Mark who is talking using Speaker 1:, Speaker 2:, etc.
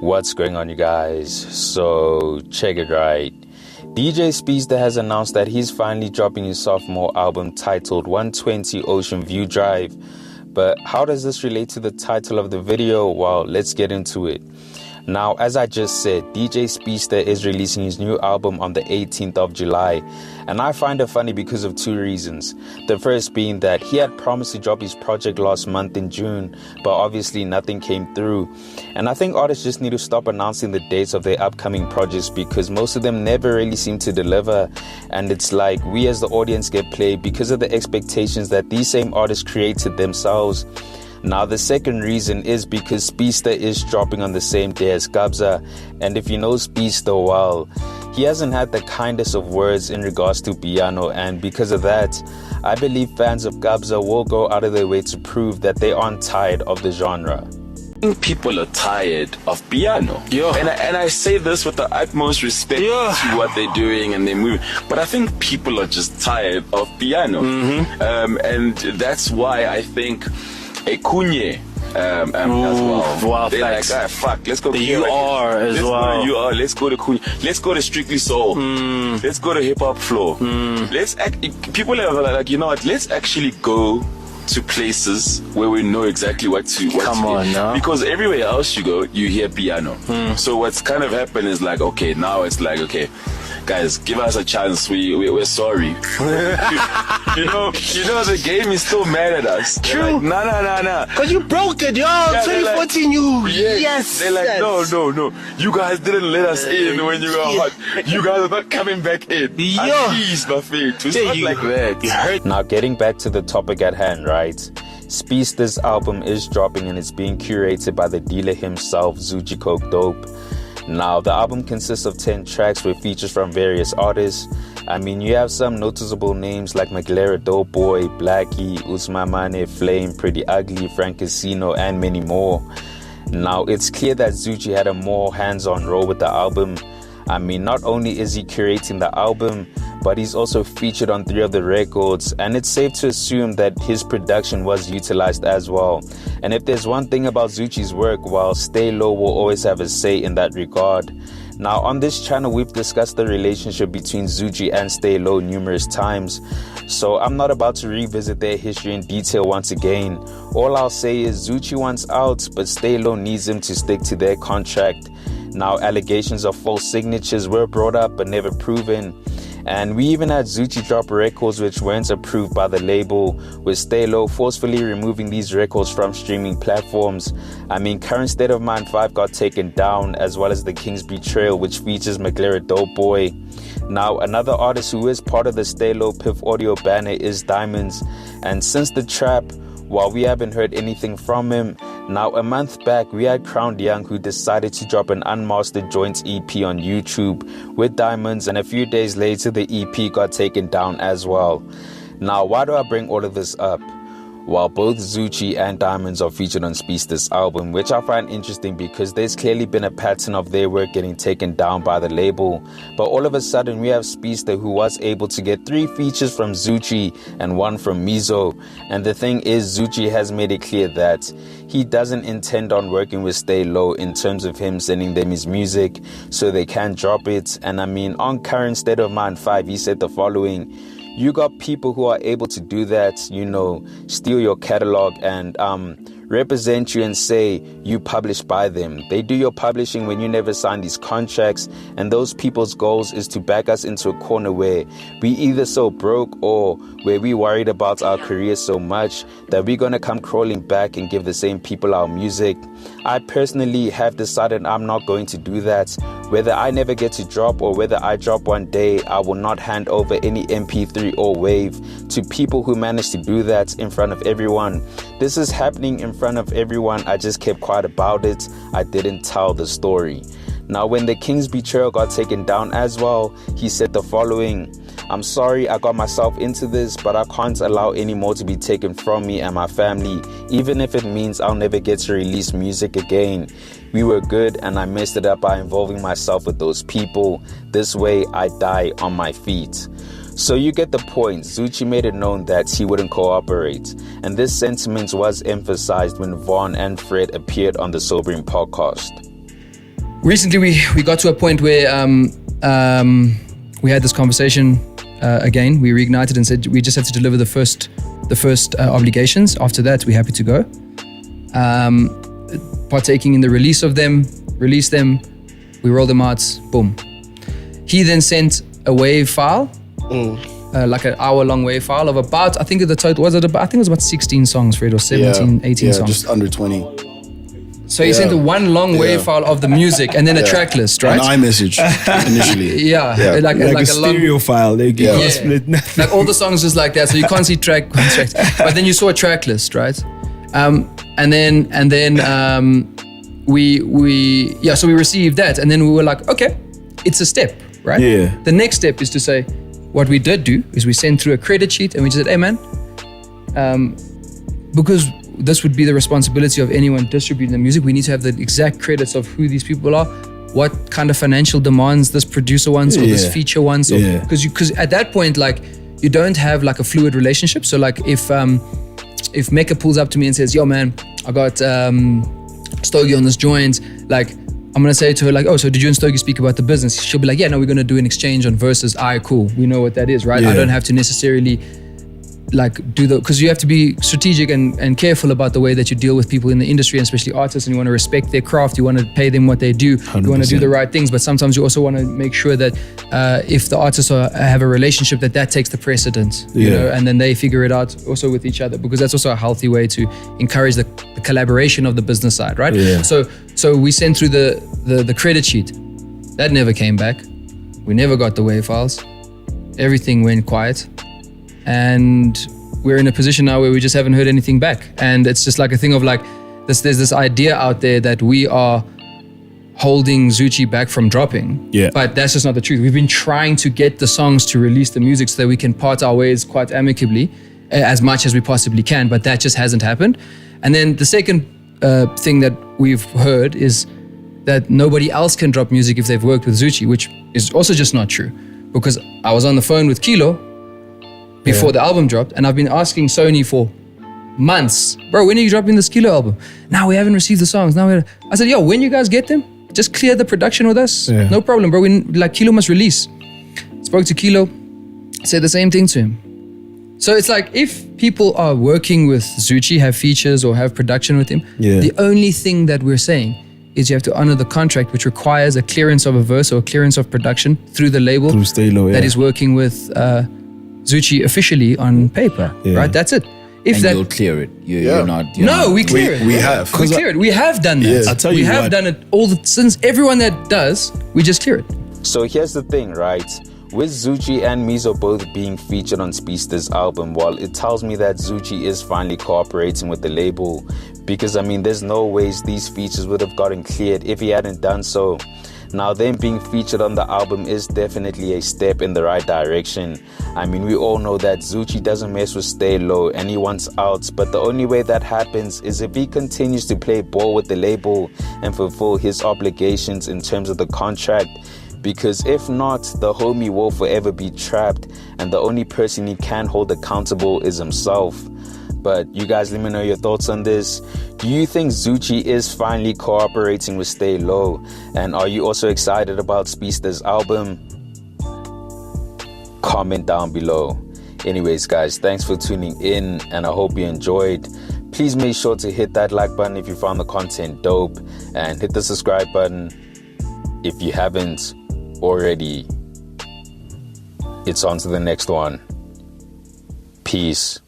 Speaker 1: What's going on, you guys? So check it right. DJ Speedster has announced that he's finally dropping his sophomore album titled 120 Ocean View Drive. But how does this relate to the title of the video? Well, let's get into it. Now, as I just said, DJ Speedster is releasing his new album on the 18th of July, and I find it funny because of two reasons. The first being that he had promised to drop his project last month in June, but obviously nothing came through. And I think artists just need to stop announcing the dates of their upcoming projects because most of them never really seem to deliver. And it's like we as the audience get played because of the expectations that these same artists created themselves. Now, the second reason is because Speedster is dropping on the same day as Gabza, and if you know Speedster well, he hasn't had the kindest of words in regards to piano, and because of that, I believe fans of Gabza will go out of their way to prove that they aren't tired of the genre.
Speaker 2: People are tired of piano.
Speaker 3: Yeah.
Speaker 2: And I say this with the utmost respect to what they're doing and they're moving. But I think people are just tired of piano. And that's why I think Ekunye as well.
Speaker 3: Wow,
Speaker 2: they're
Speaker 3: thanks.
Speaker 2: like, fuck, let's go.
Speaker 3: The UR as well.
Speaker 2: Let's go to Kunye. Let's go to Strictly Soul. Let's go to Hip Hop Floor. People are like, you know what? Let's actually go to places where we know exactly what to
Speaker 3: hear.
Speaker 2: Because everywhere else you go, you hear piano. So what's kind of happened is like, okay, now it's like, okay, guys, give us a chance. We're sorry. you know, the game is still mad at us.
Speaker 3: True.
Speaker 2: Like, nah.
Speaker 3: Cause you broke it, yo. 2014, yes.
Speaker 2: They're like, no. You guys didn't let us in when you were hot. You guys are not coming back in. Jeez, my feet. It's not like that.
Speaker 1: Now, getting back to the topic at hand, right? Speedster's album is dropping and it's being curated by the dealer himself, Zoocci Coke Dope. Now, the album consists of 10 tracks with features from various artists. I mean, you have some noticeable names like Maglera Dope Boy, Blackie, Usmamane, Flame, Pretty Ugly, Frank Casino, and many more. Now, it's clear that Zoocci had a more hands-on role with the album. I mean, not only is he curating the album, but he's also featured on 3 of the records, and it's safe to assume that his production was utilized as well. And if there's one thing about Zoocci's work, well, Stay Low will always have a say in that regard. Now, on this channel, we've discussed the relationship between Zoocci and Stay Low numerous times, so I'm not about to revisit their history in detail once again. All I'll say is Zoocci wants out, but Stay Low needs him to stick to their contract. Now, allegations of false signatures were brought up but never proven. And we even had Zoocci drop records which weren't approved by the label, with Stay Low forcefully removing these records from streaming platforms. I mean, Current State of Mind 5 got taken down, as well as The King's Betrayal, which features Maglera Dope Boy. Now, another artist who is part of the Stay Low Piff Audio banner is Diamonds. And since the trap, while we haven't heard anything from him, now a month back we had Crowned Young, who decided to drop an unmastered joint EP on YouTube with Diamonds, and a few days later the EP got taken down as well. Now, why do I bring all of this up? While both Zoocci and Diamonds are featured on Speedster's album, which I find interesting because there's clearly been a pattern of their work getting taken down by the label. But all of a sudden, we have Speedster, who was able to get 3 features from Zoocci and 1 from Mizo. And the thing is, Zoocci has made it clear that he doesn't intend on working with Stay Low in terms of him sending them his music so they can drop it. And I mean, on Current State of Mind 5, he said the following: you got people who are able to do that, you know, steal your catalog and represent you and say you publish by them. They do your publishing when you never sign these contracts, and those people's goals is to back us into a corner where we either so broke or where we worried about our careers so much that we're gonna come crawling back and give the same people our music. I personally have decided I'm not going to do that. Whether I never get to drop or whether I drop one day, I will not hand over any MP3 or wave to people who manage to do that in front of everyone. This is happening in front of everyone. I just kept quiet about it. I didn't tell the story. Now, when The King's Betrayal got taken down as well, he said the following: I'm sorry I got myself into this, but I can't allow any more to be taken from me and my family, even if it means I'll never get to release music again. We were good and I messed it up by involving myself with those people. This way I die on my feet. So you get the point. Zoocci made it known that he wouldn't cooperate, and this sentiment was emphasized when Vaughn and Fred appeared on the Sobering podcast.
Speaker 4: recently we got to a point where we had this conversation again. We reignited and said we just have to deliver the first obligations. After that, we're happy to go. Partaking in the release them, we roll them out, boom. He then sent a WAV file, like an hour-long WAV file of about, I think the total was about 16 songs, Fred, or 17, 18 songs.
Speaker 3: Just under 20.
Speaker 4: So he sent a one long WAV file of the music and then a track list, right?
Speaker 3: On iMessage initially.
Speaker 4: Like
Speaker 5: a
Speaker 4: a
Speaker 5: stereo file. They give you a split.
Speaker 4: Like all the songs just like that, so you can't see track, but then you saw a track list, right? And then we received that, and then we were like, okay, it's a step, right?
Speaker 5: Yeah.
Speaker 4: The next step is to say, what we did do is we sent through a credit sheet, and we just said, hey man, because this would be the responsibility of anyone distributing the music, we need to have the exact credits of who these people are, what kind of financial demands this producer wants or this feature wants, because at that point, like, you don't have like a fluid relationship. So like if Mecca pulls up to me and says, yo man, I got Stogie on this joint, like I'm gonna say to her like, oh, so did you and Stogie speak about the business? She'll be like, yeah, no, we're gonna do an exchange on verses. Alright, cool, we know what that is, right? I don't have to necessarily like because you have to be strategic and careful about the way that you deal with people in the industry, and especially artists, and you want to respect their craft, you want to pay them what they do, 100%. You want to do the right things, but sometimes you also want to make sure that if the artists have a relationship, that takes the precedence, you know, and then they figure it out also with each other, because that's also a healthy way to encourage the collaboration of the business side, right? So we sent through the credit sheet. That never came back. We never got the WAV files. Everything went quiet. And we're in a position now where we just haven't heard anything back. And it's just like a thing of like, there's this idea out there that we are holding Zoocci back from dropping. But that's just not the truth. We've been trying to get the songs to release the music so that we can part our ways quite amicably as much as we possibly can, but that just hasn't happened. And then the second thing that we've heard is that nobody else can drop music if they've worked with Zoocci, which is also just not true. Because I was on the phone with Kilo before the album dropped, and I've been asking Sony for months, bro, when are you dropping this Kilo album? Now we haven't received the songs. I said, yo, when you guys get them, just clear the production with us. No problem, bro. Kilo must release. Spoke to Kilo, said the same thing to him. So it's like, if people are working with Zoocci, have features or have production with him, the only thing that we're saying is you have to honor the contract, which requires a clearance of a verse or a clearance of production through the label that is working with Zoocci officially on paper, right? That's it.
Speaker 6: You'll clear it. You're not.
Speaker 4: We clear it.
Speaker 3: We have.
Speaker 4: We clear it. We have done that.
Speaker 5: I'll tell you,
Speaker 4: we have done it since everyone that does, we just clear it.
Speaker 1: So here's the thing, right? With Zoocci and Mizo both being featured on Speedster's album, well, it tells me that Zoocci is finally cooperating with the label, because I mean, there's no ways these features would have gotten cleared if he hadn't done so. Now, them being featured on the album is definitely a step in the right direction. I mean, we all know that Zoocci doesn't mess with Stay Low and he wants outs, but the only way that happens is if he continues to play ball with the label and fulfill his obligations in terms of the contract. Because if not, the homie will forever be trapped, and the only person he can hold accountable is himself. But you guys, let me know your thoughts on this. Do you think Zoocci is finally cooperating with Stay Low? And are you also excited about Speedster's album? Comment down below. Anyways, guys, thanks for tuning in, and I hope you enjoyed. Please make sure to hit that like button if you found the content dope, and hit the subscribe button if you haven't already. It's on to the next one. Peace.